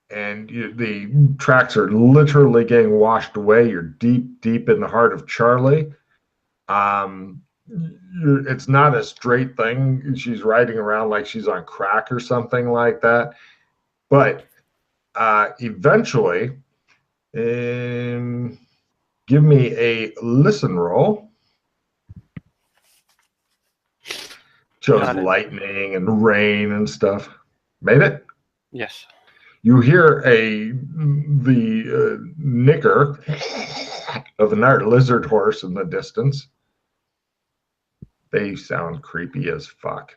and the tracks are literally getting washed away. You're deep, deep in the heart of Charlie. Um, it's not a straight thing. She's riding around like she's on crack or something like that. But eventually, um, give me a listen roll. Shows Got it. lightning and rain and stuff. Made it. Yes. You hear the nicker of another lizard horse in the distance. They sound creepy as fuck.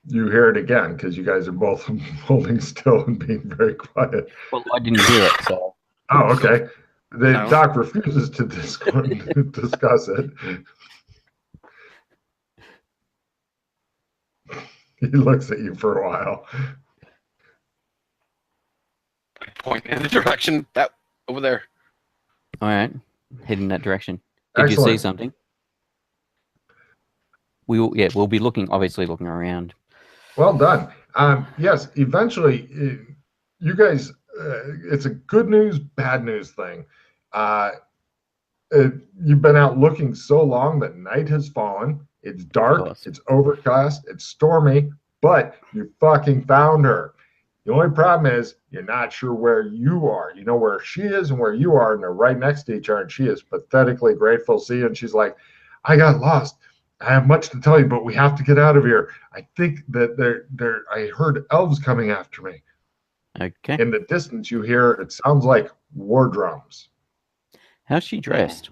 You hear it again because you guys are both holding still and being very quiet. Well, I didn't hear it, so. Oh, okay. The No. doc refuses to discuss it. He looks at you for a while. I point in the direction that over there. All right, head in that direction. Did Excellent. you see something? We'll be obviously looking around. Well done. Yes, eventually, you guys, it's a good news, bad news thing. You've been out looking so long that night has fallen. It's dark, it's overcast, it's stormy, but you fucking found her. The only problem is you're not sure where you are. You know where she is and where you are, and they're right next to each other, and she is pathetically grateful to see you, and she's like, I got lost. I have much to tell you, but we have to get out of here. I think that I heard elves coming after me. Okay. In the distance, you hear, it sounds like war drums. How's she dressed?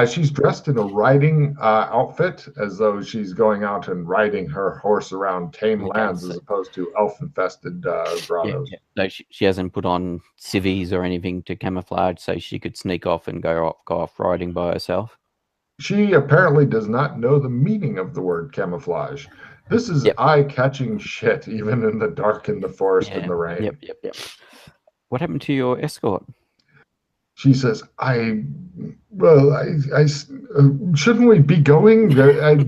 She's dressed in a riding outfit, as though she's going out and riding her horse around tame lands, as opposed to elf-infested grottos. Yeah. No, she hasn't put on civvies or anything to camouflage, so she could sneak off and go off riding by herself. She apparently does not know the meaning of the word camouflage. This is eye-catching shit, even in the dark, in the forest, in the rain. Yep. What happened to your escort? She says, shouldn't we be going? As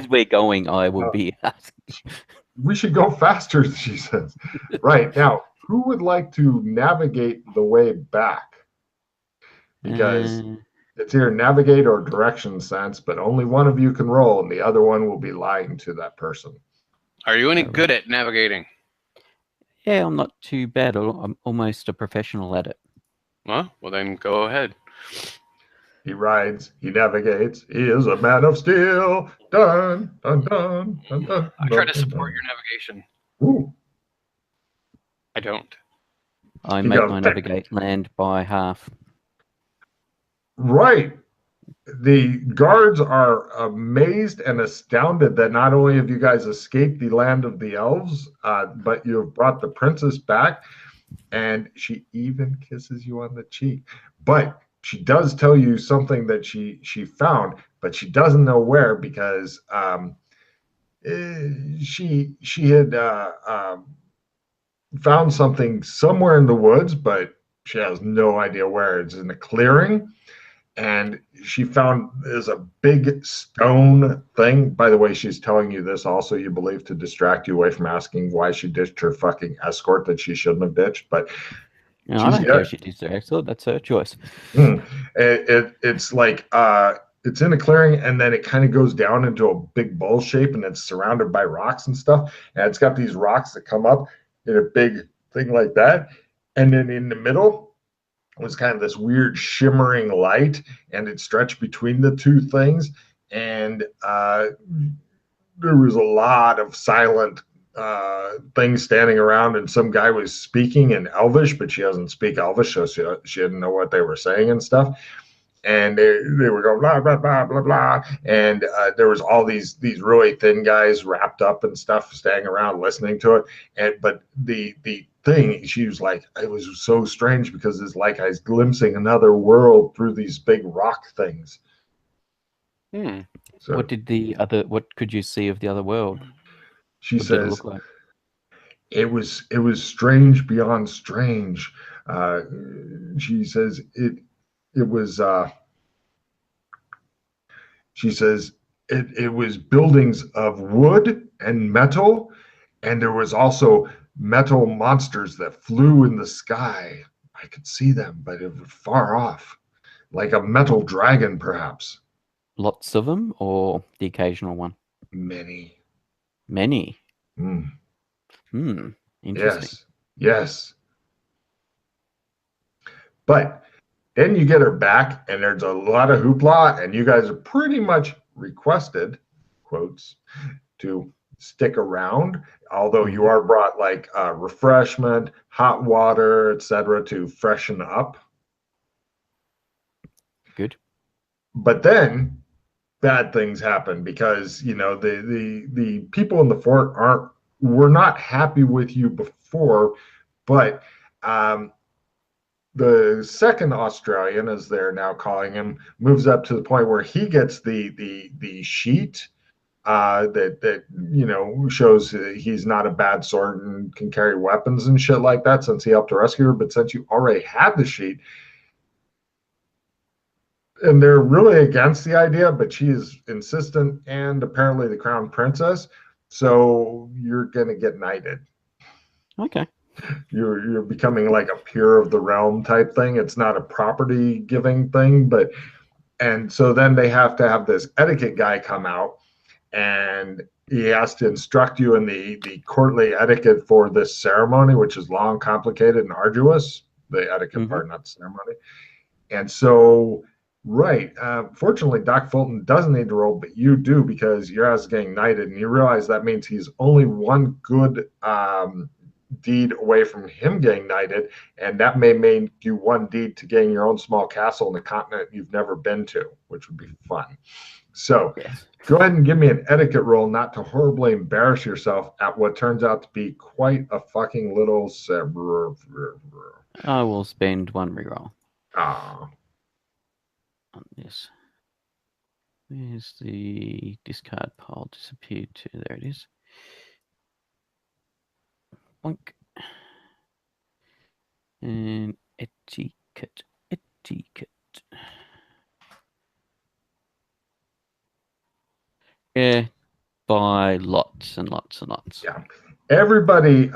we're going, I will be asking. We should go faster, she says. Right, now, who would like to navigate the way back? Because it's here navigate or direction sense, but only one of you can roll, and the other one will be lying to that person. Are you any good at navigating? Yeah, I'm not too bad. I'm almost a professional at it. Well, then go ahead. He rides, he navigates, he is a man of steel. Dun, dun, dun, dun, dun, I try to support your navigation. Ooh. I don't. I make my navigate land by half. Right. The guards are amazed and astounded that not only have you guys escaped the land of the elves, but you have brought the princess back, and she even kisses you on the cheek. But she does tell you something that she found, but she doesn't know where, because she had found something somewhere in the woods, but she has no idea where. It's in a clearing. And she found there's a big stone thing. By the way, she's telling you this also, you believe, to distract you away from asking why she ditched her fucking escort that she shouldn't have ditched. But I don't care if she ditched her escort. That's her choice. It's like it's in a clearing, and then it kind of goes down into a big bowl shape, and it's surrounded by rocks and stuff. And it's got these rocks that come up in a big thing like that. And then in the middle was kind of this weird shimmering light, and it stretched between the two things, and there was a lot of silent things standing around, and some guy was speaking in Elvish, but she doesn't speak Elvish, so she didn't know what they were saying and stuff. And they were going blah blah blah blah blah, and there was all these really thin guys wrapped up and stuff standing around listening to it. But the thing, she was like, it was so strange because it's like I was glimpsing another world through these big rock things. So, what could you see of the other world? She says, it look like? It was strange beyond strange. She says it was she says it was buildings of wood and metal, and there was also metal monsters that flew in the sky. I could see them, but it was far off, like a metal dragon, perhaps. Lots of them, or the occasional one? Many. Many. Mm. Interesting. Yes. But then you get her back, and there's a lot of hoopla, and you guys are pretty much requested, quotes, to stick around. Although you are brought like refreshment, hot water, etc., to freshen up. Good. But then bad things happen because the people in the fort were not happy with you before, but the second Australian, as they're now calling him, moves up to the point where he gets the sheet that shows he's not a bad sword and can carry weapons and shit like that, since he helped to rescue her. But since you already had the sheet, and they're really against the idea, but she is insistent and apparently the crown princess, so you're gonna get knighted. Okay. You're becoming like a peer of the realm type thing. It's not a property giving thing, and so then they have to have this etiquette guy come out, and he has to instruct you in the courtly etiquette for this ceremony, which is long, complicated, and arduous. The etiquette part, not the ceremony. And so, right, fortunately, Doc Fulton doesn't need to roll, but you do, because your ass is getting knighted, and you realize that means he's only one good deed away from him getting knighted, and that may make you one deed to getting your own small castle in the continent you've never been to, which would be fun. So go ahead and give me an etiquette roll, not to horribly embarrass yourself at what turns out to be quite a fucking little. I will spend one reroll. Ah. On this. Where's the discard pile disappeared to? There it is. Boink. And etiquette. Yeah, by lots and lots and lots. Yeah. Everybody,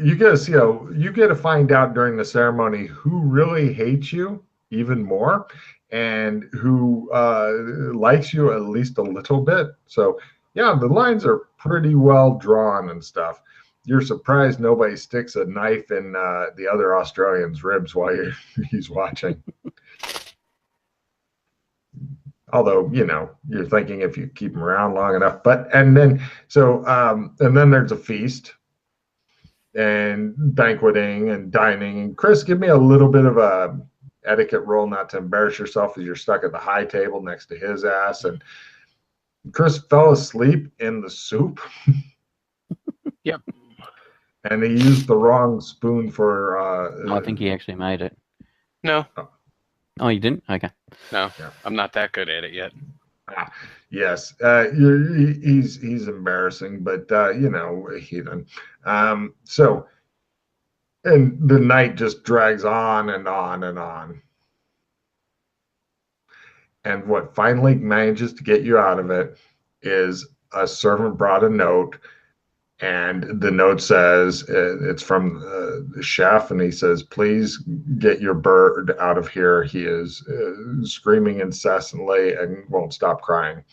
you get to find out during the ceremony who really hates you even more, and who likes you at least a little bit. So yeah, the lines are pretty well drawn and stuff. You're surprised nobody sticks a knife in the other Australian's ribs while he's watching. Although, you're thinking if you keep them around long enough. And then there's a feast and banqueting and dining. And Chris, give me a little bit of a etiquette roll, not to embarrass yourself, as you're stuck at the high table next to his ass. And Chris fell asleep in the soup. Yep. And he used the wrong spoon for. I think he actually made it. No. Oh, you didn't? Okay. No, yeah. I'm not that good at it yet. Yes, he's embarrassing, but heathen. So, and the night just drags on and on and on. And what finally manages to get you out of it is a servant brought a note. And the note says, it's from the chef, and he says, please get your bird out of here. He is screaming incessantly and won't stop crying.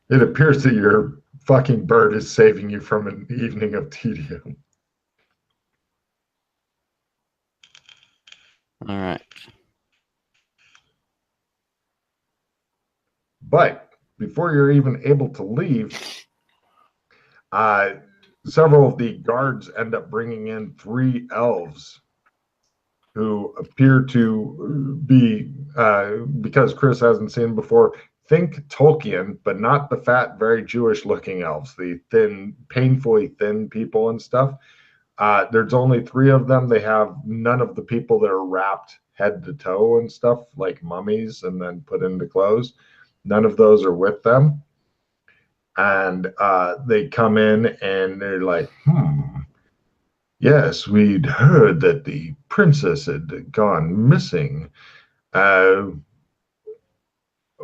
It appears that your fucking bird is saving you from an evening of tedium. All right. But before you're even able to leave, several of the guards end up bringing in 3 elves who appear to be, because Chris hasn't seen them before, think Tolkien, but not the fat, very Jewish-looking elves, the thin, painfully thin people and stuff. There's only 3 of them. They have none of the people that are wrapped head to toe and stuff, like mummies and then put into clothes. None of those are with them. And they come in and they're like, Yes, we'd heard that the princess had gone missing. Uh,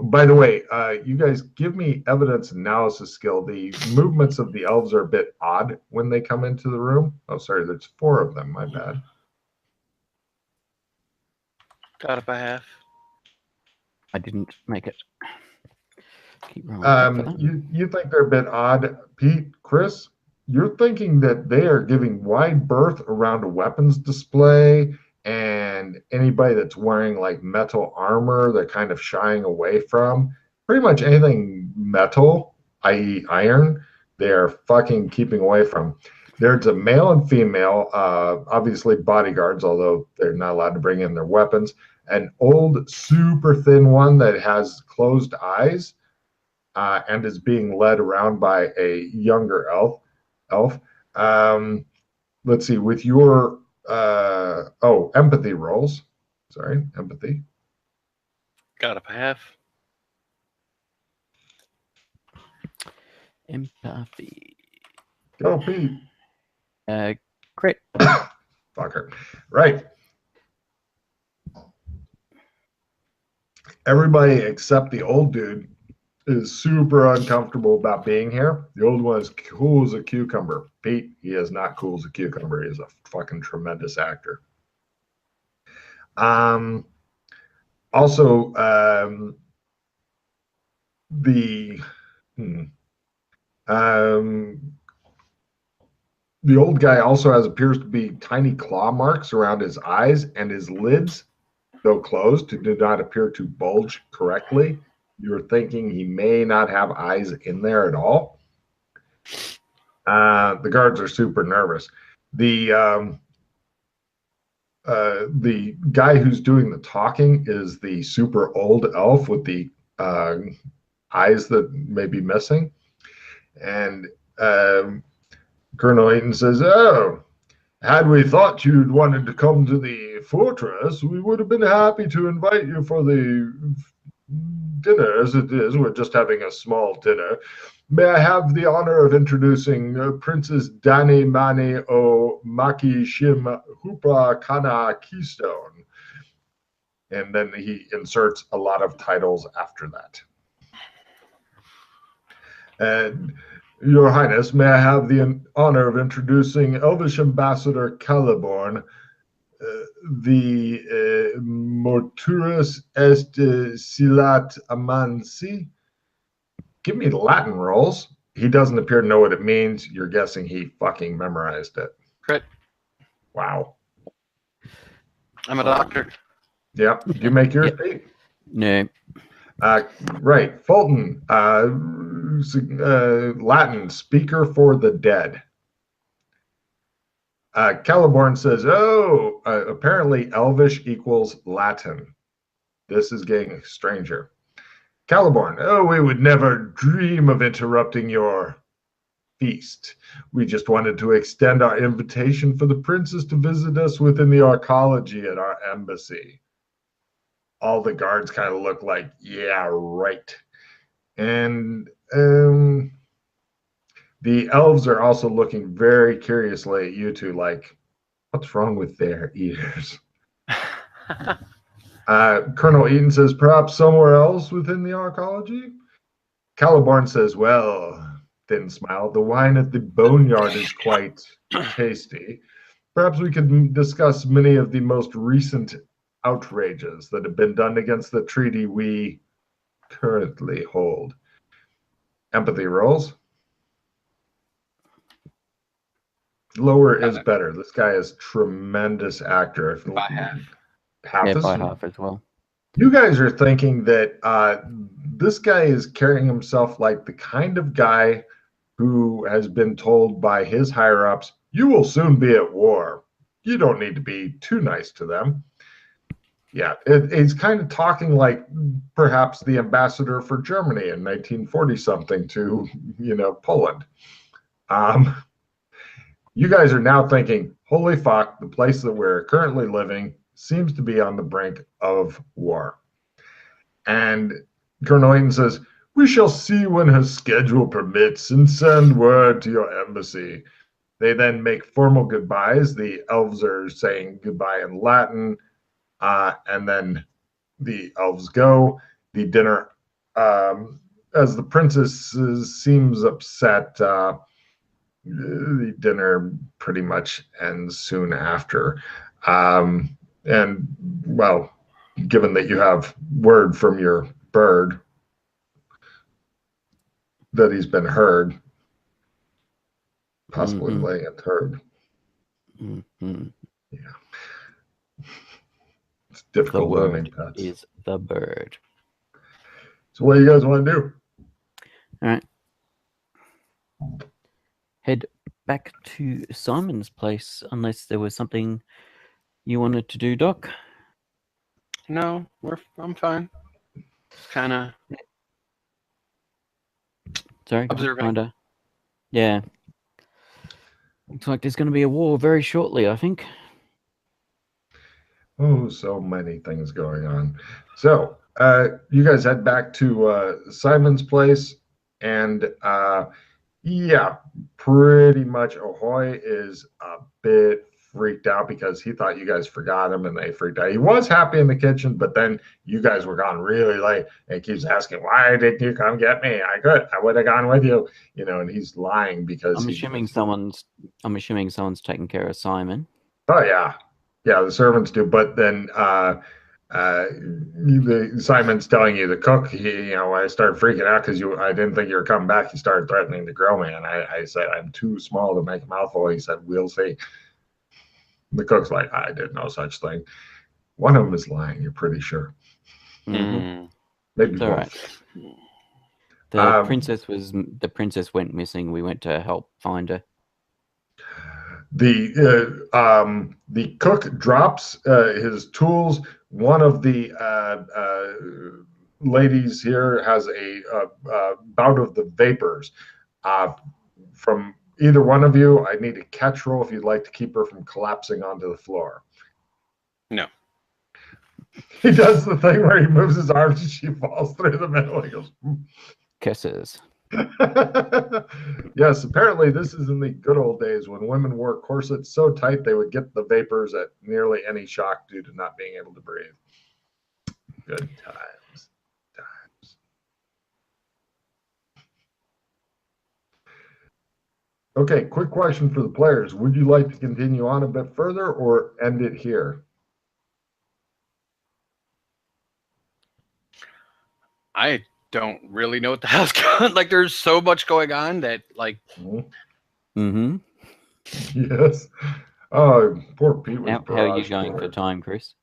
by the way, you guys give me evidence analysis skill. The movements of the elves are a bit odd when they come into the room. Oh, sorry, there's 4 of them. My bad. Got it by half. I didn't make it. Keep rolling for that. You think they're a bit odd, Pete, Chris? You're thinking that they are giving wide berth around a weapons display, and anybody that's wearing like metal armor, they're kind of shying away from. Pretty much anything metal, i.e., iron, they're fucking keeping away from. There's a male and female, obviously bodyguards, although they're not allowed to bring in their weapons. An old, super thin one that has closed eyes and is being led around by a younger elf. Let's see, with your empathy rolls. Sorry, empathy. Got it by half. Empathy. Go, Pete. Crit. Fucker. Right. Everybody except the old dude is super uncomfortable about being here. The old one is cool as a cucumber. Pete, he is not cool as a cucumber. He is a fucking tremendous actor. Also, the old guy also appears to be tiny claw marks around his eyes, and his lids, though closed, do not appear to bulge correctly. You're thinking he may not have eyes in there at all. The guards are super nervous. The guy who's doing the talking is the super old elf with the eyes that may be missing. And Colonel Eaton says, "Oh, had we thought you'd wanted to come to the fortress, we would have been happy to invite you for the dinner. As it is, we're just having a small dinner. May I have the honor of introducing Princess Dani Mani O Maki Shim Hupa Kana Keystone." And then he inserts a lot of titles after that. And Your Highness, may I have the honor of introducing Elvish Ambassador Caliborn, the Mortuus est Silat Amansi. Give me Latin rolls. He doesn't appear to know what it means. You're guessing he fucking memorized it. Crit. Wow. I'm a doctor. Yep. Did you make yours, Pete? No. Right. Fulton, Latin, speaker for the dead. Caliborn says, apparently Elvish equals Latin. This is getting stranger. Caliborn, we would never dream of interrupting your feast. We just wanted to extend our invitation for the princess to visit us within the arcology at our embassy. All the guards kind of look like, yeah, right. And the elves are also looking very curiously at you two, like, what's wrong with their ears? Colonel Eaton says, perhaps somewhere else within the arcology? Caliborn says, well, thin smile, the wine at the boneyard is quite tasty. Perhaps we could discuss many of the most recent outrages that have been done against the treaty we currently hold. Empathy rolls. Lower is better. This guy is tremendous actor. By half. Yeah, by half as well. You guys are thinking that this guy is carrying himself like the kind of guy who has been told by his higher-ups, you will soon be at war. You don't need to be too nice to them. Yeah, he's kind of talking like perhaps the ambassador for Germany in 1940-something to, Poland. You guys are now thinking, holy fuck, the place that we're currently living seems to be on the brink of war. And Colonel Eaton says, we shall see when her schedule permits and send word to your embassy. They then make formal goodbyes. The elves are saying goodbye in Latin, and then the elves go. The dinner, as the princess seems upset, the dinner pretty much ends soon after. And, well, given that you have word from your bird that he's been heard, possibly laying a turd. Yeah. It's difficult The learning word pets. is the bird. So what do you guys want to do? All right. Head back to Simon's place, unless there was something you wanted to do, Doc. No, I'm fine. Kind of Sorry, observing. kinda. Yeah. Looks like there's going to be a war very shortly, I think. Oh, so many things going on. So you guys head back to Simon's place, and yeah, pretty much Ahoy is a bit freaked out because he thought you guys forgot him and they freaked out. He was happy in the kitchen, but then you guys were gone really late and he keeps asking, why didn't you come get me? I would have gone with you, and he's lying because I'm assuming someone's taking care of Simon. Oh yeah. Yeah, the servants do, but then Simon's telling you the cook. I started freaking out because I didn't think you were coming back. He started threatening to grill me, and I said I'm too small to make a mouthful. He said we'll see. The cook's like, I did no such thing. One of them is lying. You're pretty sure. Mm-hmm. Maybe It's both. all right. The princess went missing. We went to help find her. The cook drops his tools. One of the ladies here has a bout of the vapors. From either one of you, I need a catch roll if you'd like to keep her from collapsing onto the floor. No. He does the thing where he moves his arms and she falls through the middle. He goes, Kisses. Yes, apparently this is in the good old days when women wore corsets so tight they would get the vapors at nearly any shock due to not being able to breathe. Good times. Okay, quick question for the players. Would you like to continue on a bit further or end it here? I don't really know what the hell's going on. Like, there's so much going on that, like... Mm-hmm. Yes. Oh, poor Pete was How are you going for time, Chris?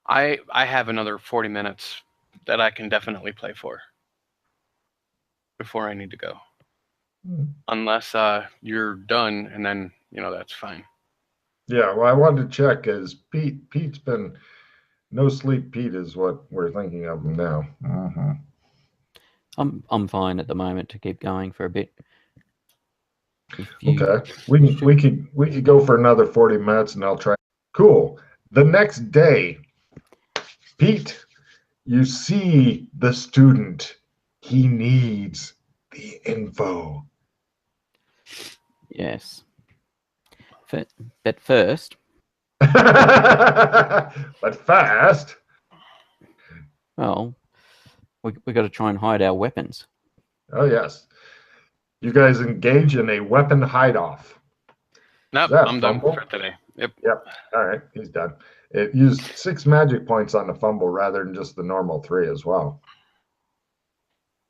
I have another 40 minutes that I can definitely play for before I need to go. Unless you're done, and then, that's fine. Yeah, well, I wanted to check as Pete's been... No sleep Pete is what we're thinking of him now. I'm fine at the moment to keep going for a bit. Okay, we could go for another 40 minutes, and I'll try. Cool. The next day, Pete, you see the student. He needs the info. Yes. But first. But fast. Well, we got to try and hide our weapons. Oh yes. You guys engage in a weapon hide-off. Nope, I'm done for today. Yep. All right, he's done. It used 6 magic points on the fumble rather than just the normal 3 as well.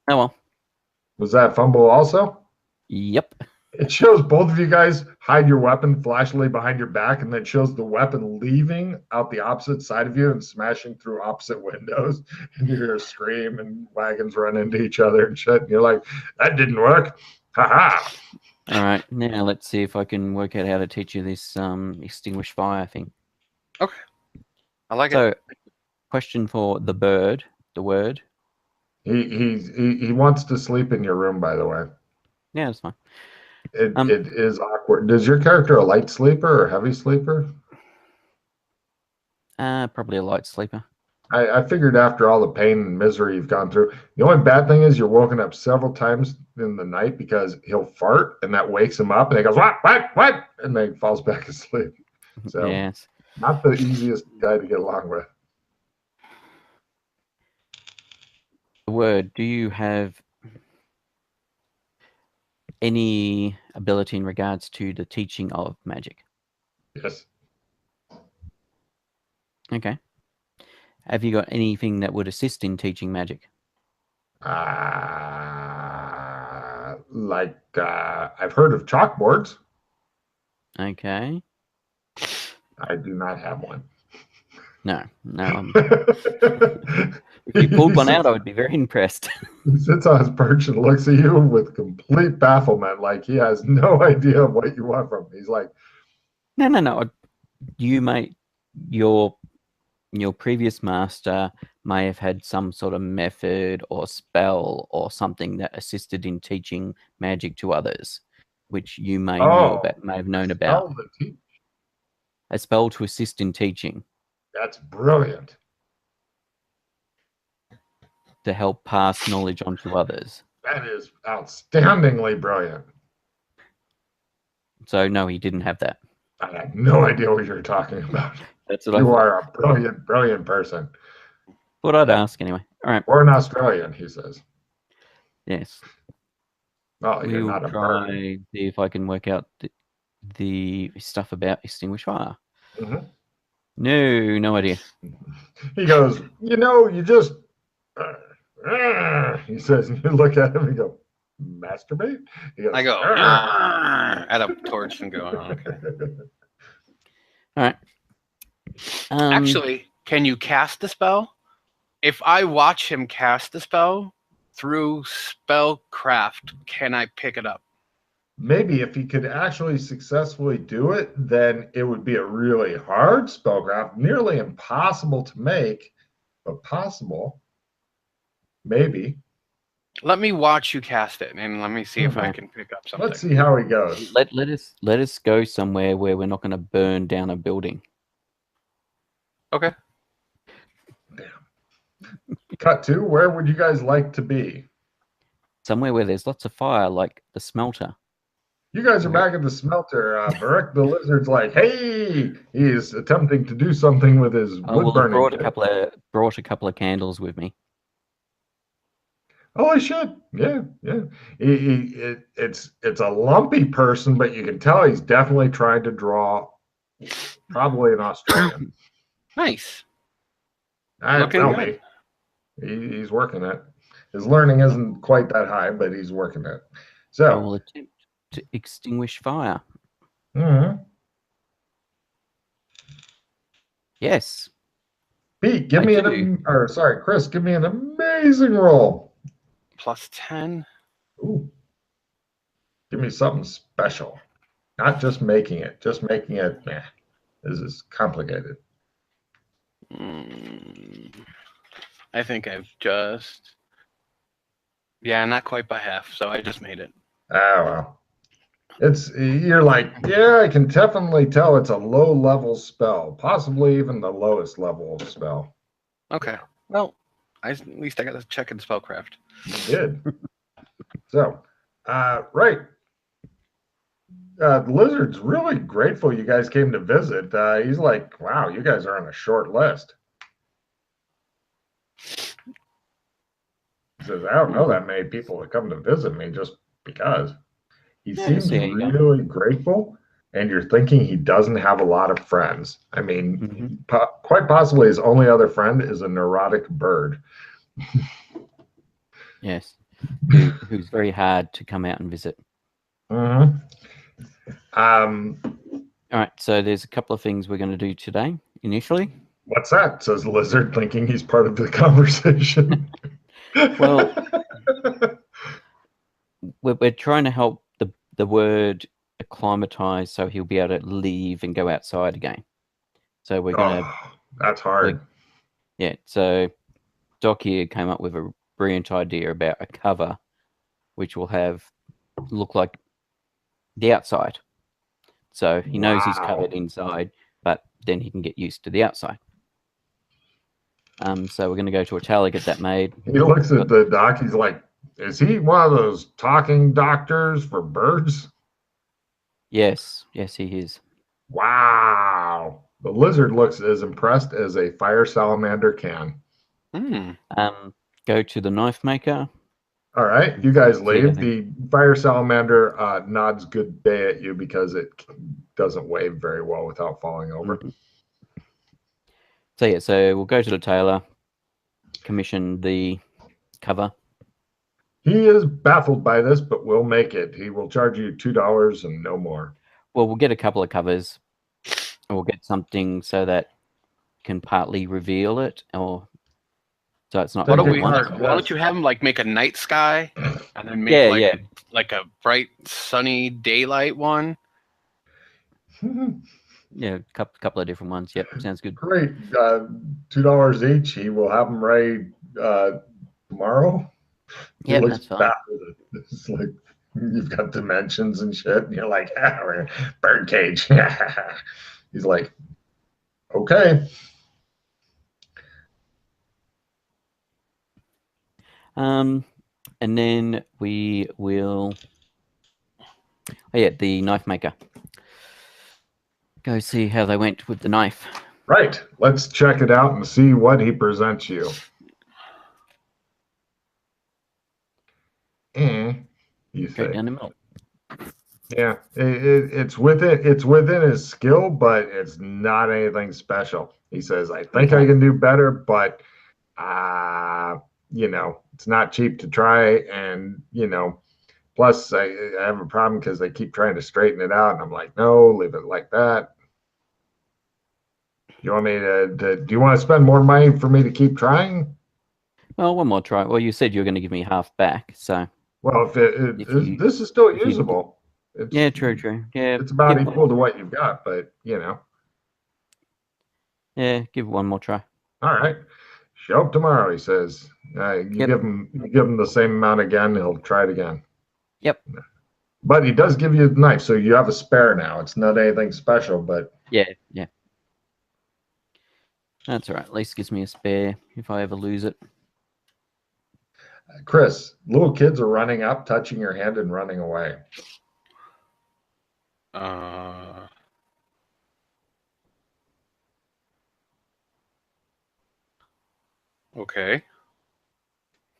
Oh well. Was that fumble also? Yep. It shows both of you guys hide your weapon flashlight behind your back, and then shows the weapon leaving out the opposite side of you and smashing through opposite windows. And you hear a scream and wagons run into each other and shit. And you're like, that didn't work. Ha ha. All right, now let's see if I can work out how to teach you this extinguish fire thing. Okay. I like it. So, question for the bird, the word. He wants to sleep in your room, by the way. Yeah, that's fine. It is awkward. Is your character a light sleeper or heavy sleeper? Probably a light sleeper. I figured after all the pain and misery you've gone through, the only bad thing is you're woken up several times in the night because he'll fart and that wakes him up and he goes, what? And then he falls back asleep. So Yes. not the easiest guy to get along with. The word, do you have any ability in regards to the teaching of magic? Yes. Okay. Have you got anything that would assist in teaching magic? I've heard of chalkboards. Okay. I do not have one. No. If you pulled one out, I would be very impressed. He sits on his perch and looks at you with complete bafflement, like he has no idea what you want from him. He's like, No. You might, your previous master may have had some sort of method or spell or something that assisted in teaching magic to others, which you may have known about. spell the teach. A spell to assist in teaching, That's brilliant. to help pass knowledge on to others. That is outstandingly brilliant. So no, he didn't have that. I have no idea what you're talking about. That's what I You thought. are a brilliant, brilliant person. Thought I'd ask anyway. All right. Or an Australian, he says. Yes. Well, you're We'll not a try bird. see if I can work out the stuff about extinguish fire. Mhm. No idea. He goes, you just, he says, and you look at him and go, masturbate? He goes, I go at a torch and go, oh, okay. All right. Actually, can you cast the spell? If I watch him cast the spell through spellcraft, can I pick it up? Maybe if he could actually successfully do it, then it would be a really hard spellcraft, nearly impossible to make, but possible. Maybe. Let me watch you cast it, and let me see if I Okay. can pick up something. Let's see how he goes. Let us go somewhere where we're not going to burn down a building. Okay. Cut to, where would you guys like to be? Somewhere where there's lots of fire, like the smelter. You guys are back at the smelter. Burrick the lizard's like, hey, he's attempting to do something with his I wood will have burning. brought a couple of candles with me. Holy shit! Yeah. It's a lumpy person, but you can tell he's definitely trying to draw probably an Australian. Nice. Looking good. He's working it. His learning isn't quite that high, but he's working it. So I will attempt to extinguish fire. Mm-hmm. Yes. Pete, Chris, give me an amazing roll. +10. Ooh. Give me something special. Not just making it. Just making it, this is complicated. I think I've just... Yeah, not quite by half, so I just made it. Oh, well. You're like, yeah, I can definitely tell it's a low-level spell. Possibly even the lowest level of spell. Okay. Well, at least I got to check in spellcraft. You did. So, right. The lizard's really grateful you guys came to visit. He's like, wow, you guys are on a short list. He says, I don't know that many people that come to visit me just because. He seems really grateful, and you're thinking he doesn't have a lot of friends. I mean, quite possibly his only other friend is a neurotic bird. Yes. Who's very hard to come out and visit. Mm-hmm. All right, so there's a couple of things we're going to do today, initially. What's that? Says the lizard, thinking he's part of the conversation. Well, we're trying to help the word acclimatize so he'll be able to leave and go outside again. So we're going to... That's hard. So Doc here came up with a brilliant idea about a cover which will look like the outside. So he knows he's covered inside, but then he can get used to the outside. So we're going to go to a tailor, get that made. He looks at the doc. He's like, "Is he one of those talking doctors for birds?" Yes, he is. Wow. The lizard looks as impressed as a fire salamander can. Go to the knife maker. All right, you guys leave. The fire salamander nods good day at you because it doesn't wave very well without falling over. So we'll go to the tailor, commission the cover. He is baffled by this, but we'll make it. He will charge you $2 and no more. Well, we'll get a couple of covers, and we'll get something so that can partly reveal it, or so it's not. Why don't you have him like make a night sky, and then make like a bright sunny daylight one? Yeah, a couple of different ones. Yep, sounds good. Great. $2 each. He will have them ready tomorrow. Yeah, that's fine. It's like you've got dimensions and shit, and you're like, we're birdcage. He's like, okay. And then we will. Oh yeah, the knife maker. Go see how they went with the knife. Right. Let's check it out and see what he presents you. You Straight say. down the middle. Yeah, it's within his skill, but it's not anything special. He says, "I think I can do better, but it's not cheap to try, and plus I have a problem because they keep trying to straighten it out, and I'm like, no, leave it like that. You want me do you want to spend more money for me to keep trying?" Well, one more try. Well, you said you were going to give me half back, so. Well, this is still usable. Yeah, true. Yeah, it's about equal to what you've got, but Yeah, give it one more try. All right. Show up tomorrow, he says. You give him the same amount again, he'll try it again. Yep. But he does give you the knife, so you have a spare now. It's not anything special, but yeah. That's all right. At least gives me a spare if I ever lose it. Chris, little kids are running up, touching your hand, and running away. Okay.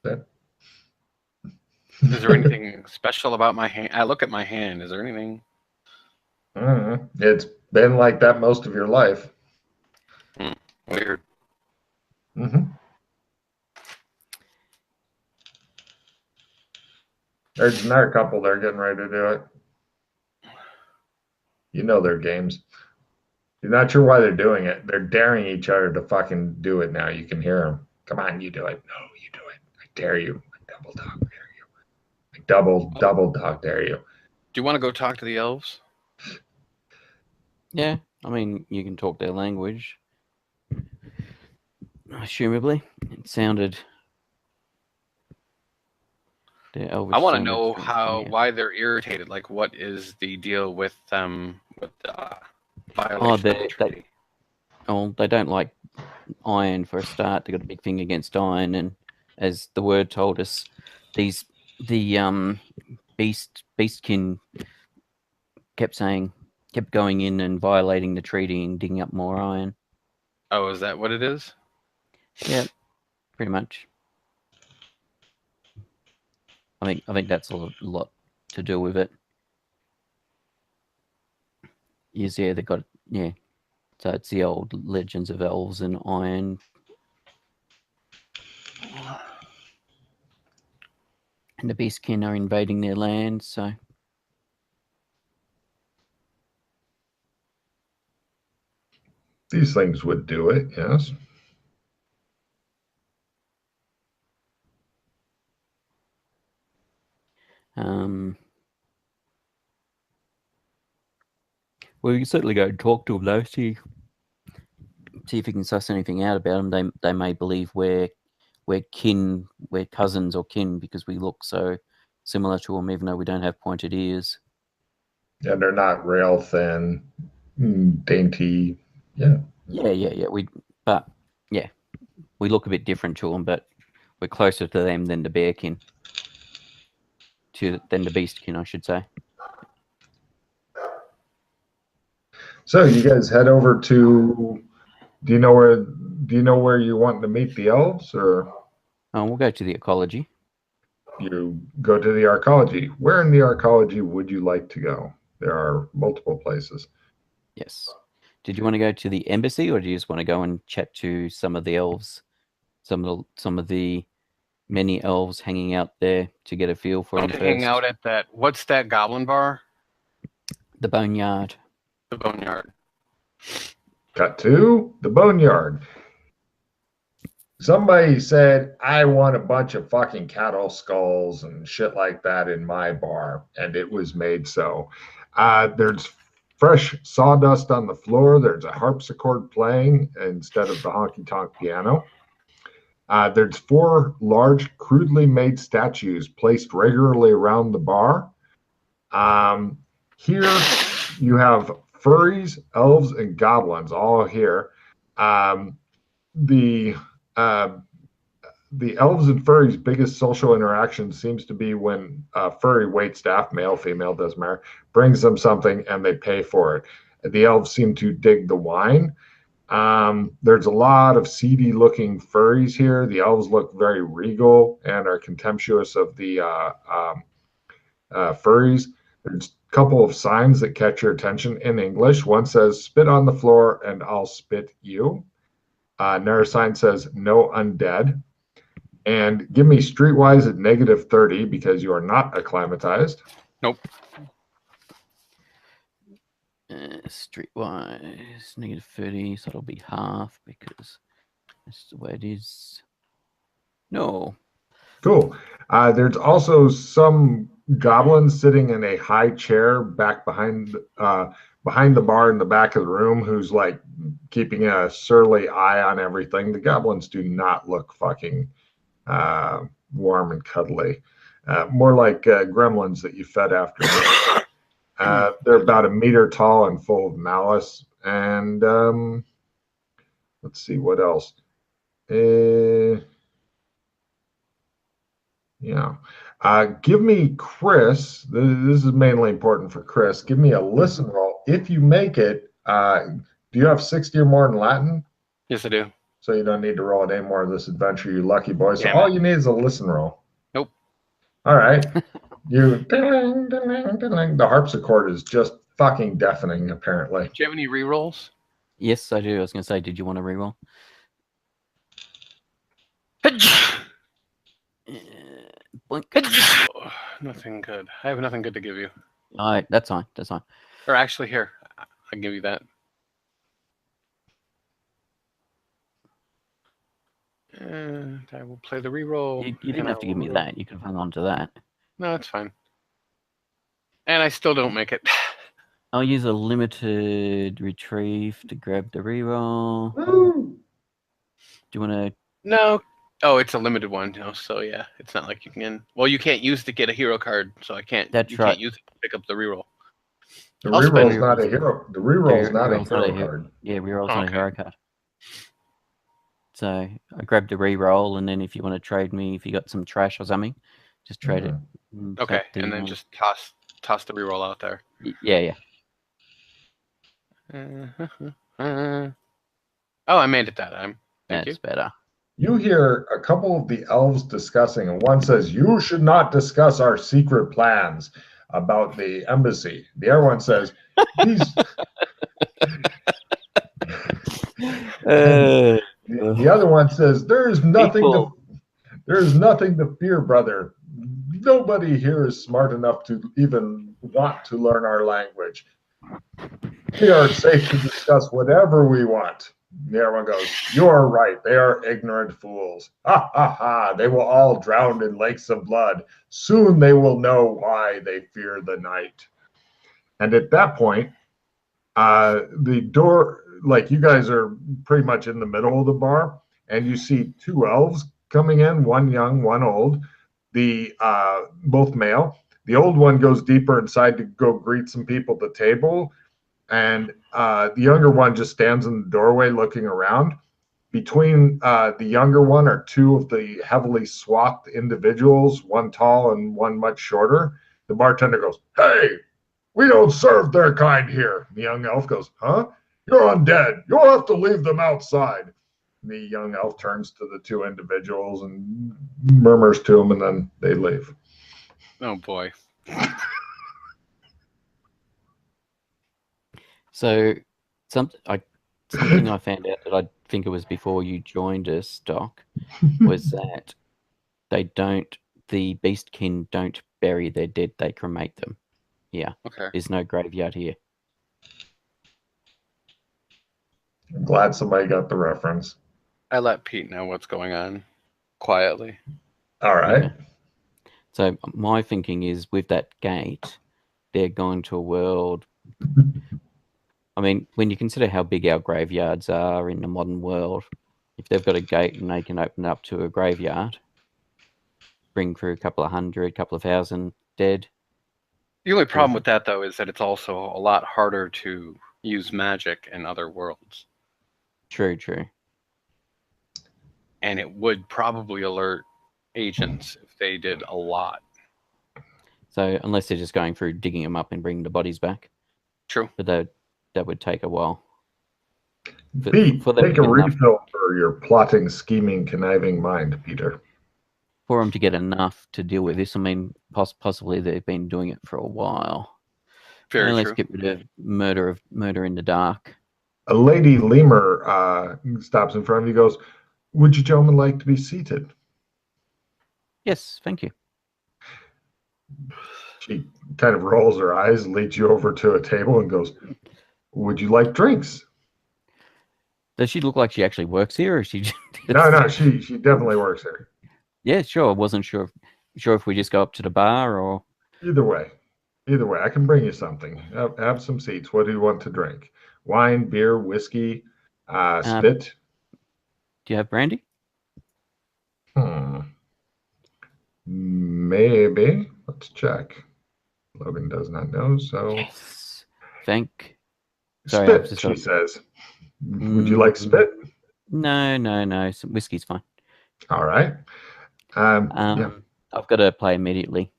Is there anything special about my hand? I look at my hand. Is there anything? It's been like that most of your life. Weird. There's another couple there getting ready to do it. You know their games. You're not sure why they're doing it. They're daring each other to fucking do it now. You can hear them. Come on, you do it. No, you do it. I dare you. I double dog dare you. I double dog dare you. Do you want to go talk to the elves? Yeah, I mean, you can talk their language. Assumably, it sounded. I want to know why they're irritated. Like, what is the deal with them? With they don't like iron for a start. They got a big thing against iron, and as the word told us, the beastkin kept going in and violating the treaty and digging up more iron. Oh, is that what it is? Yeah, pretty much. I think that's a lot to do with it. Yes, yeah, they got So it's the old legends of elves and iron. And the beastkin are invading their land, so. These things would do it, yes. Well, you can certainly go and talk to them, though. See if you can suss anything out about them. They may believe we're cousins or kin because we look so similar to them, even though we don't have pointed ears. And they're not rail thin, dainty. Yeah. Yeah. We we look a bit different to them, but we're closer to them than the bearkin. Than the beastkin, I should say. So you guys head over to. Do you know where you want to meet the elves, or We'll go to the ecology. you go to the arcology? Where in the arcology would you like to go? There are multiple places. Yes. Did you want to go to the embassy, or do you just want to go and chat to some of the elves, some of the many elves hanging out there to get a feel for them first? Hang out at that. What's that goblin bar? The Boneyard. The Boneyard. Cut to the Boneyard. Somebody said, I want a bunch of fucking cattle skulls and shit like that in my bar, and it was made so. There's fresh sawdust on the floor. There's a harpsichord playing instead of the honky-tonk piano. There's 4 large, crudely made statues placed regularly around the bar. Here you have furries, elves, and goblins all here. The elves and furries' biggest social interaction seems to be when furry waitstaff, male, female, doesn't matter, brings them something and they pay for it. The elves seem to dig the wine. There's a lot of seedy-looking furries here. The elves look very regal and are contemptuous of the furries. There's a couple of signs that catch your attention in English. One says, "Spit on the floor and I'll spit you." Another sign says, "No undead." And give me streetwise at -30 because you are not acclimatized. Nope. Streetwise, -30, so it'll be half because that's the way it is. No. Cool. There's also some goblins sitting in a high chair back behind the bar in the back of the room who's like keeping a surly eye on everything. The goblins do not look fucking warm and cuddly. More like gremlins that you fed after. They're about 1 meter tall and full of malice. And let's see what else. Yeah. Give me Chris. This is mainly important for Chris. Give me a listen roll. If you make it, do you have 60 or more in Latin? Yes, I do. So you don't need to roll it anymore of this adventure, you lucky boy. So Damn all it. you need is a listen roll. Nope. All right. You ding, ding, ding. The harpsichord is just fucking deafening, apparently. Do you have any rerolls? Yes, I do. I was going to say, did you want to reroll? Blink. Oh, nothing good. I have nothing good to give you. All right, that's fine. That's fine. Or actually, here, I'll give you that. And I will play the reroll. You didn't have to give me that. You could hang on to that. No, it's fine. And I still don't make it. I'll use a limited retrieve to grab the reroll. Woo! Do you want to? No. Oh, it's a limited one. No, so yeah, it's not like you can. Well, you can't use to get a hero card, so I can't. That's right. Can't use it to pick up the reroll. The reroll's not a hero. The reroll's not a hero card. Yeah, reroll's not a hero card. So I grabbed the reroll, and then if you want to trade me, if you got some trash or something, just trade it. Okay, and then just toss the reroll out there. Yeah. Oh, I made it that time. Thank That's you. better. You hear a couple of the elves discussing, and one says, "You should not discuss our secret plans about the embassy." The other one says, "These." The other one says, "There's nothing to fear, brother. Nobody here is smart enough to even want to learn our language. We are safe to discuss whatever we want." The other one goes, "You are right. They are ignorant fools. Ha ha ha. They will all drown in lakes of blood. Soon they will know why they fear the night." And at that point, the door, like you guys are pretty much in the middle of the bar, and you see 2 elves coming in, one young, one old, both male. The old one goes deeper inside to go greet some people at the table, and the younger one just stands in the doorway looking around. between the younger one are two of the heavily swathed individuals, one tall and one much shorter. The bartender goes, "Hey, we don't serve their kind here." The young elf goes, "Huh? You're undead. You'll have to leave them outside." The young elf turns to the two individuals and murmurs to them, and then they leave. Oh boy. So something I found out that I think it was before you joined us, Doc, was that the beastkin don't bury their dead, they cremate them. Yeah. Okay. There's no graveyard here. I'm glad somebody got the reference. I let Pete know what's going on quietly. All right. Okay. So my thinking is with that gate, they're going to a world. I mean, when you consider how big our graveyards are in the modern world, if they've got a gate and they can open up to a graveyard, bring through a couple of hundred, couple of thousand dead. The only problem with that, though, is that it's also a lot harder to use magic in other worlds. True. And it would probably alert agents if they did a lot. Mm-hmm. So unless they're just going through digging them up and bringing the bodies back. True. But that would take a while. Pete, take a refill for your plotting, scheming, conniving mind, Peter. For them to get enough to deal with this, I mean, possibly they've been doing it for a while. Very true. Let's get rid of murder in the dark. A lady lemur stops in front of you and goes, "Would you gentlemen like to be seated?" Yes, thank you. She kind of rolls her eyes, leads you over to a table and goes, "Would you like drinks?" Does she look like she actually works here, or is she just... No, she definitely works here. Yeah, sure. I wasn't sure if we just go up to the bar or... Either way, I can bring you something. Have some seats. What do you want to drink? Wine, beer, whiskey, spit? Do you have brandy? Maybe. Let's check. Logan does not know, so... Yes. Spit, she says. Would you like spit? No. Some whiskey's fine. All right. Yeah. I've got to play immediately.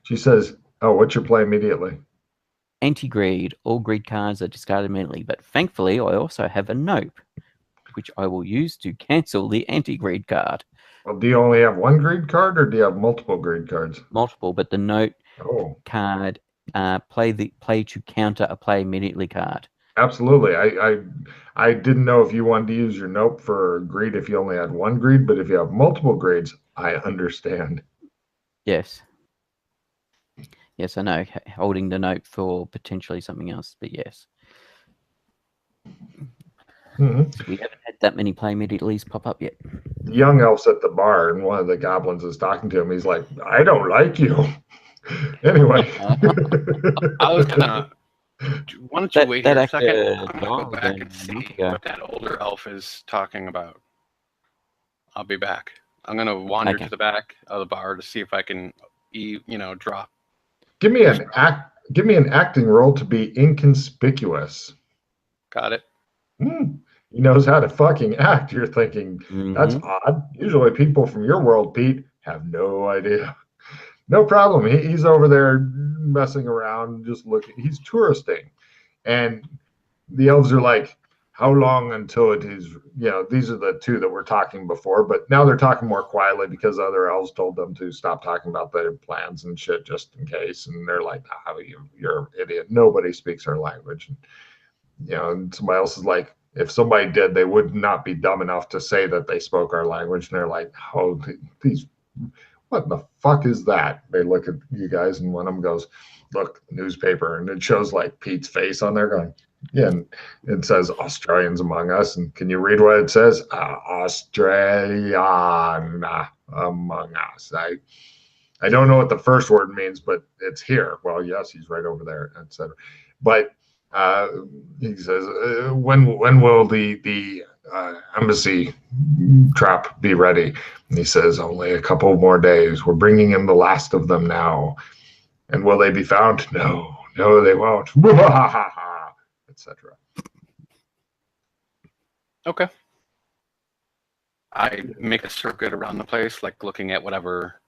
She says, "Oh, what's your play immediately?" Anti-greed. All greed cards are discarded immediately, but thankfully I also have a nope, which I will use to cancel the anti-greed card. Well, do you only have one greed card, or do you have multiple greed cards? Multiple, but the note card play to counter a play immediately card. Absolutely. I didn't know if you wanted to use your nope for greed if you only had one greed, but if you have multiple greeds, I understand. Yes, I know. Holding the note for potentially something else, but yes. Mm-hmm. We haven't had that many play immediatelys pop up yet. The young elf's at the bar, and one of the goblins is talking to him. He's like, "I don't like you." Anyway. I was gonna... Why don't you wait here a second? I'm gonna go back and see what that older elf is talking about. I'll be back. I'm gonna wander to the back of the bar to see if I can, drop. Give me an acting role to be inconspicuous. Got it. He knows how to fucking act. You're thinking, that's odd. Usually people from your world, Pete, have no idea. No problem. He's over there messing around, just looking. He's touristing. And the elves are like, how long until it is, these are the two that were talking before, but now they're talking more quietly because other elves told them to stop talking about their plans and shit just in case. And they're like, you're an idiot. Nobody speaks our language. And somebody else is like, if somebody did, they would not be dumb enough to say that they spoke our language. And they're like, oh, these... what the fuck is that? They look at you guys, and one of them goes, "Look, newspaper," and it shows like Pete's face on there going, yeah, and it says Australians among us. And can you read what it says? Australian among us. I don't know what the first word means, but it's here. Well, yes, he's right over there, etc. But he says, when will the embassy trap be ready? And he says, only a couple more days. We're bringing in the last of them now. And will they be found? No, they won't. Etc. Okay. I make a circuit around the place, like looking at whatever.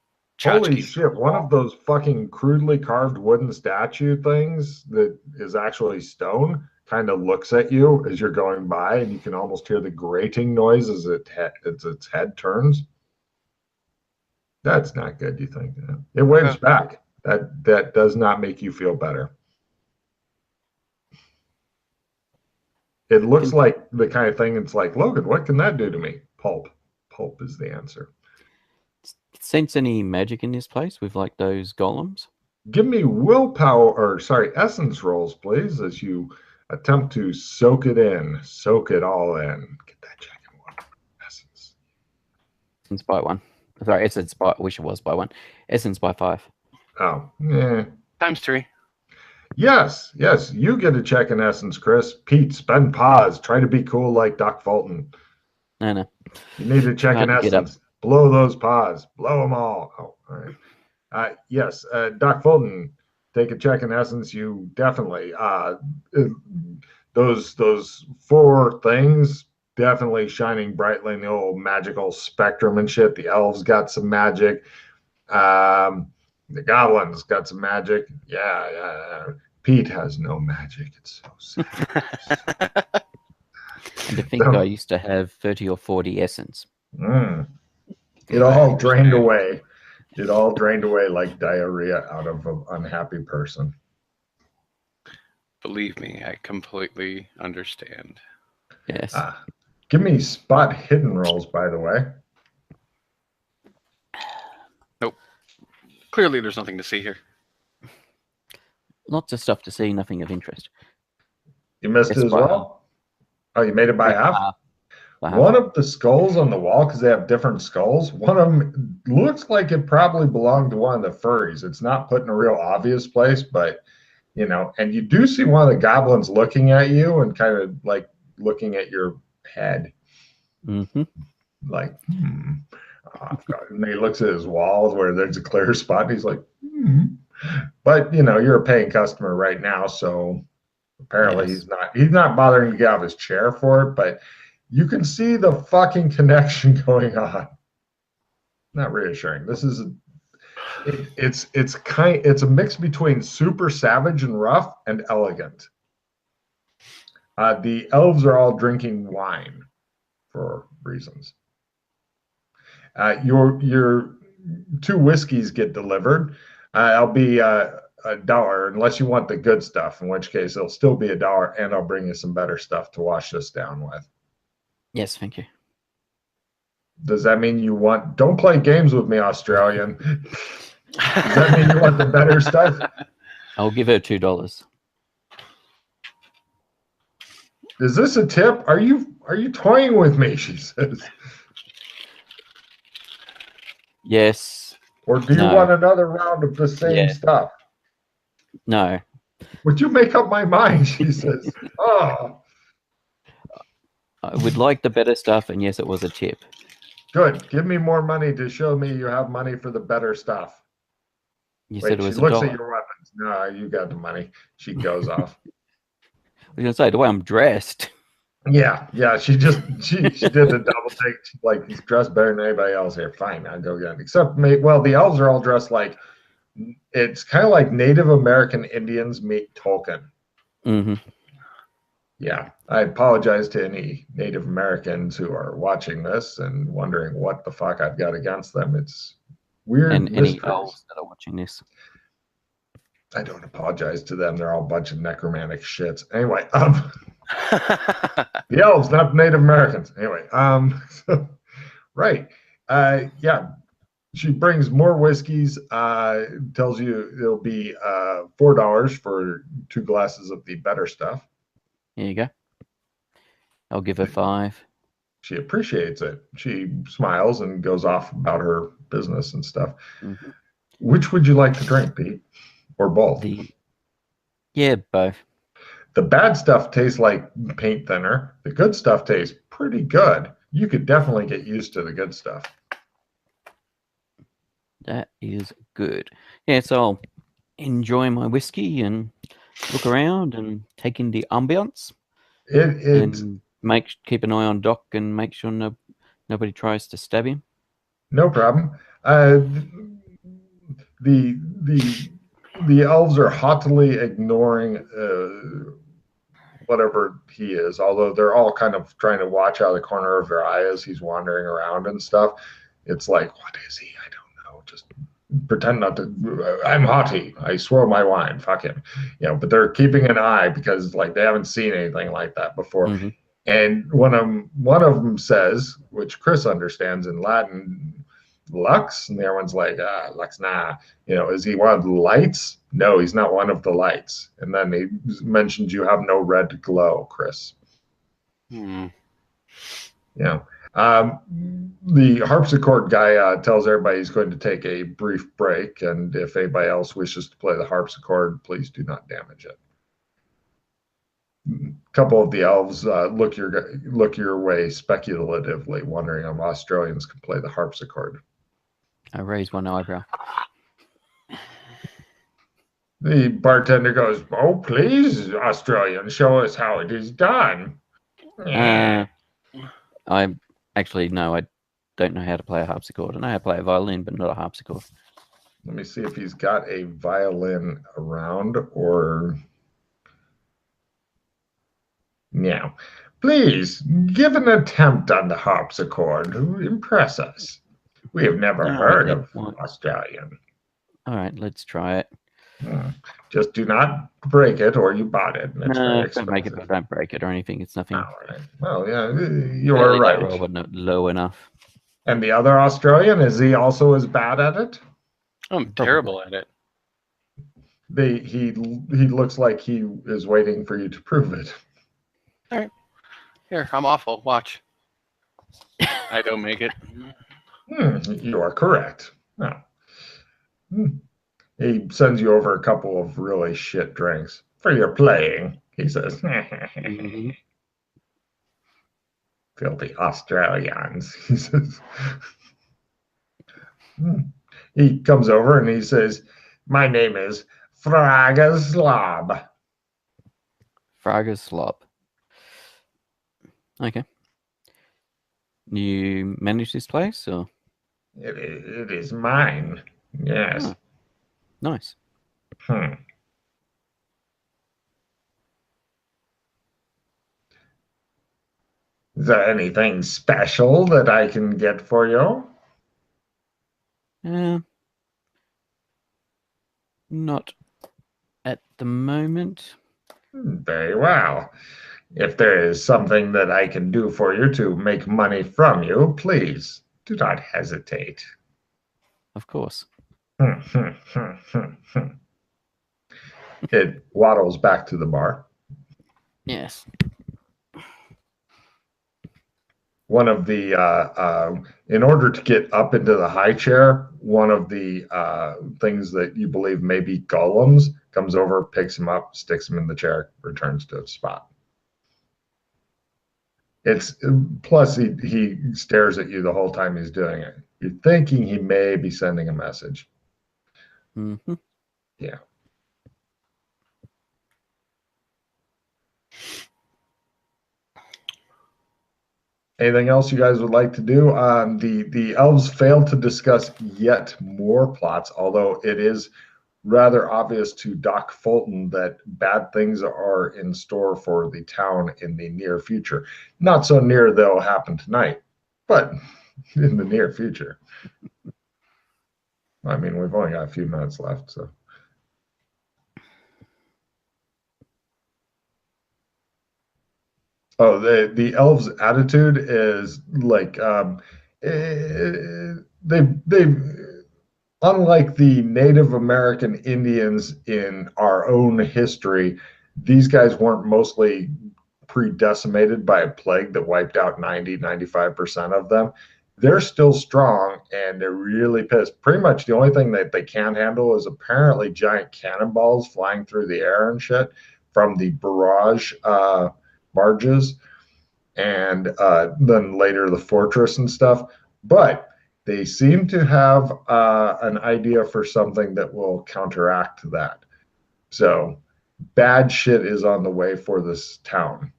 Holy shit, one of those fucking crudely carved wooden statue things that is actually stone kind of looks at you as you're going by, and you can almost hear the grating noise as its head turns. That's not good, you think? It waves back. That does not make you feel better. It looks like the kind of thing it's like, Logan, what can that do to me? Pulp. Pulp is the answer. Sense any magic in this place with like those golems? Give me essence rolls, please, as you attempt to soak it all in. Get that check in one. Essence. Essence by 1. Sorry, essence by, I wish it was by 1. Essence by 5. Oh, yeah. Times 3. Yes, you get a check in essence, Chris. Pete, spend pause. Try to be cool like Doc Fulton. No. You need to check in essence. Blow those paws. Blow them all. Oh, all right. Yes, Doc Fulton, take a check in essence. You definitely those 4 things definitely shining brightly in the old magical spectrum and shit. The elves got some magic. The goblins got some magic. Yeah. Pete has no magic. It's so sad. And to think I used to have 30 or 40 essence. It all drained away. It all drained away like diarrhea out of an unhappy person. Believe me, I completely understand. Yes. Give me spot hidden rolls, by the way. Nope. Clearly, there's nothing to see here. Lots of stuff to see, nothing of interest. You missed it as well? Oh, you made it by half? One of the skulls on the wall, because they have different skulls, one of them looks like it probably belonged to one of the furries. It's not put in a real obvious place, but, and you do see one of the goblins looking at you and kind of like looking at your head. Mm-hmm. Like, Oh, and he looks at his walls where there's a clear spot, and he's like, But, you're a paying customer right now, so apparently he's not bothering to get out of his chair for it, but you can see the fucking connection going on. Not reassuring. This is it's a mix between super savage and rough and elegant. The elves are all drinking wine for reasons. Your 2 whiskeys get delivered. I'll be $1 unless you want the good stuff, in which case it'll still be $1, and I'll bring you some better stuff to wash this down with. Yes, thank you. Does that mean don't play games with me, Australian? Does that mean you want the better stuff? I'll give her $2. Is this a tip? Are you toying with me? She says. Yes. Or do you want another round of the same stuff? No. Would you make up my mind? She says. Oh. I would like the better stuff, and yes, it was a tip. Good. Give me more money to show me you have money for the better stuff. You said it was she looks at your weapons. No, you got the money. She goes off. I was going to say, the way I'm dressed. Yeah. She did the double take. She's like, he's dressed better than anybody else here. Fine, I'll go get him. Except, the elves are all dressed like, it's kind of like Native American Indians meet Tolkien. Mm-hmm. Yeah, I apologize to any Native Americans who are watching this and wondering what the fuck I've got against them. It's weird. And any elves that are watching this. I don't apologize to them. They're all a bunch of necromantic shits. Anyway, the elves, not the Native Americans. Anyway, right. Yeah. She brings more whiskeys, tells you it'll be $4 for 2 glasses of the better stuff. Here you go. I'll give her 5. She appreciates it. She smiles and goes off about her business and stuff. Mm-hmm. Which would you like to drink, Pete? Or both? Both. The bad stuff tastes like paint thinner. The good stuff tastes pretty good. You could definitely get used to the good stuff. That is good. Yeah, so I'll enjoy my whiskey and look around and take in the ambience. keep an eye on Doc and make sure nobody tries to stab him? No problem. The elves are haughtily ignoring whatever he is, although they're all kind of trying to watch out of the corner of their eye as he's wandering around and stuff. It's like, what is he? I don't know. Just pretend not to. I'm haughty. I swirl my wine. Fuck him. But they're keeping an eye because like they haven't seen anything like that before. Mm-hmm. And one of them says, which Chris understands in Latin, Lux, and the other one's like, Lux, nah. Is he one of the lights? No, he's not one of the lights. And then he mentions you have no red glow, Chris. Hmm. The harpsichord guy tells everybody he's going to take a brief break, and if anybody else wishes to play the harpsichord, please do not damage it. A couple of the elves look your way speculatively, wondering if Australians can play the harpsichord. I raise one eyebrow. The bartender goes, "Oh, please, Australian, show us how it is done." I actually, no, I don't know how to play a harpsichord. I know how to play a violin, but not a harpsichord. Let me see if he's got a violin around or... Yeah. Please, give an attempt on the harpsichord to impress us. We have never heard of Australian. All right, let's try it. Just do not break it or you bought it. No, don't make it, but don't break it or anything. It's nothing. All right. Well, yeah, you are right. Roll, but not low enough. And the other Australian, is he also as bad at it? I'm terrible at it. He looks like he is waiting for you to prove it. All right. Here, I'm awful. Watch. I don't make it. You are correct. No. He sends you over a couple of really shit drinks for your playing, he says. Mm-hmm. Filthy Australians, he says. He comes over and he says, "My name is Fragaslab." Fragaslab. Okay. You manage this place, or? It is mine. Yes. Oh, nice. Is there anything special that I can get for you? Not at the moment. Very well. If there is something that I can do for you to make money from you, please do not hesitate. Of course. It waddles back to the bar. Yes. One of the, in order to get up into the high chair, one of the things that you believe may be golems comes over, picks him up, sticks him in the chair, returns to his spot. Plus he stares at you the whole time he's doing it. You're thinking he may be sending a message. Mm-hmm. Yeah. Anything else you guys would like to do? The elves failed to discuss yet more plots, although it is rather obvious to Doc Fulton that bad things are in store for the town in the near future. Not so near they'll happen tonight, but in the near future. I mean, we've only got a few minutes left, so. Oh, the elves' attitude is like they've unlike the Native American Indians in our own history, these guys weren't mostly pre-decimated by a plague that wiped out 95% of them. They're still strong and they're really pissed. Pretty much the only thing that they can handle is apparently giant cannonballs flying through the air and shit from the barrage barges, and then later the fortress and stuff. But they seem to have an idea for something that will counteract that. So bad shit is on the way for this town.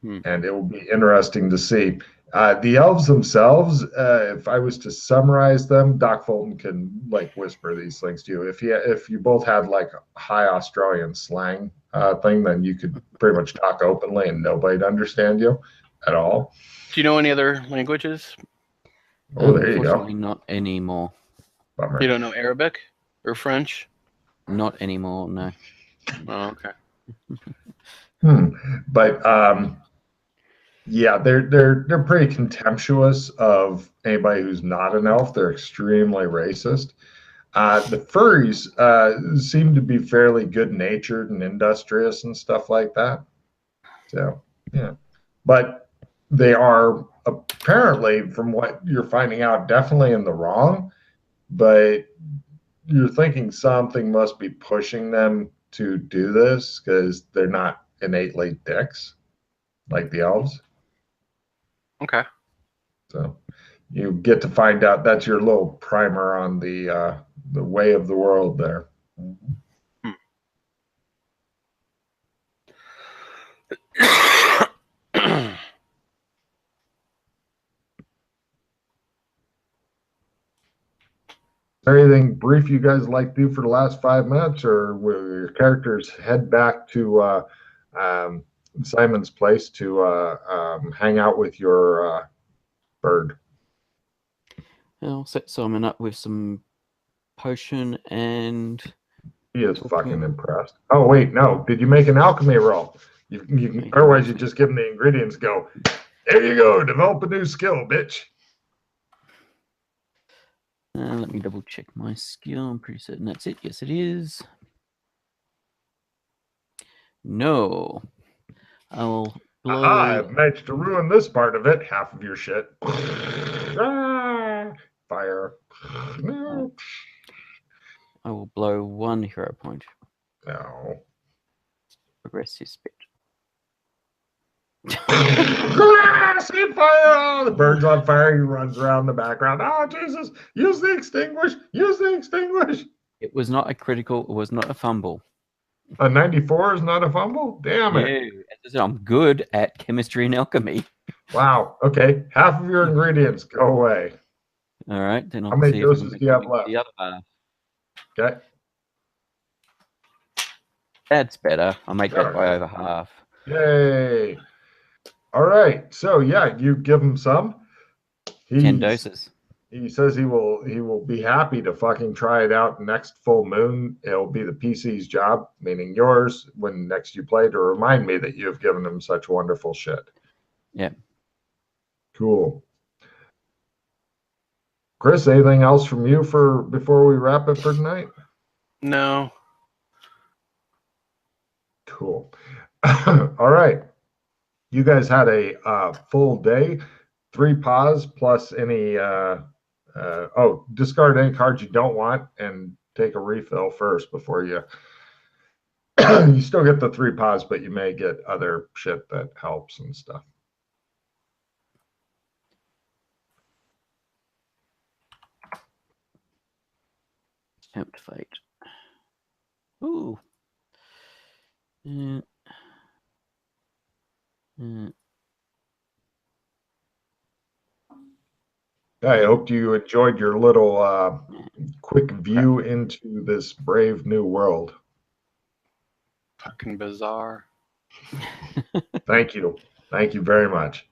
and it will be interesting to see. The elves themselves, if I was to summarize them, Doc Fulton can like whisper these things to you. If you both had like a high Australian slang thing, then you could pretty much talk openly and nobody'd understand you at all. Do you know any other languages? Oh, there you go. Unfortunately, not anymore. Bummer. You don't know Arabic or French? Not anymore, no. Oh, okay. But yeah, they're pretty contemptuous of anybody who's not an elf. They're extremely racist. The furries seem to be fairly good-natured and industrious and stuff like that. So yeah, but they are apparently, from what you're finding out, definitely in the wrong. But you're thinking something must be pushing them to do this because they're not innately dicks like the elves. Okay. So you get to find out. That's your little primer on the way of the world there. Anything brief you guys like to do for the last 5 minutes, or will your characters head back to Simon's place to hang out with your bird? I'll set Simon up with some potion and... He is fucking impressed. Oh, wait, no. Did you make an alchemy roll? Otherwise, you just give him the ingredients, go, there you go, develop a new skill, bitch. Let me double check my skill. I'm pretty certain that's it. Yes, it is. No. I'll blow... I've managed to ruin this part of it. Half of your shit. Fire. No. I will blow 1 hero point. No. Progress his speed. See fire! The bird's on fire. He runs around the background. Oh, Jesus! Use the extinguish! Use the extinguish! It was not a critical. It was not a fumble. A 94 is not a fumble? Damn it. Yeah, I'm good at chemistry and alchemy. Wow. Okay. Half of your ingredients go away. All right. Then I'll How many see doses do you have left? the other half. Okay. That's better. I'll make that by over half. Yay. All right. So, yeah, you give him some. 10 doses. He says he will be happy to fucking try it out next full moon. It'll be the PC's job, meaning yours, when next you play, to remind me that you have given him such wonderful shit. Yeah. Cool. Chris, anything else from you before we wrap it for tonight? No. Cool. All right. You guys had a full day, 3 pause plus any discard any cards you don't want and take a refill first before you you still get the 3 pause, but you may get other shit that helps and stuff. Tempt fate. Ooh. I hope you enjoyed your little quick view into this brave new world. Fucking bizarre. Thank you. Thank you very much.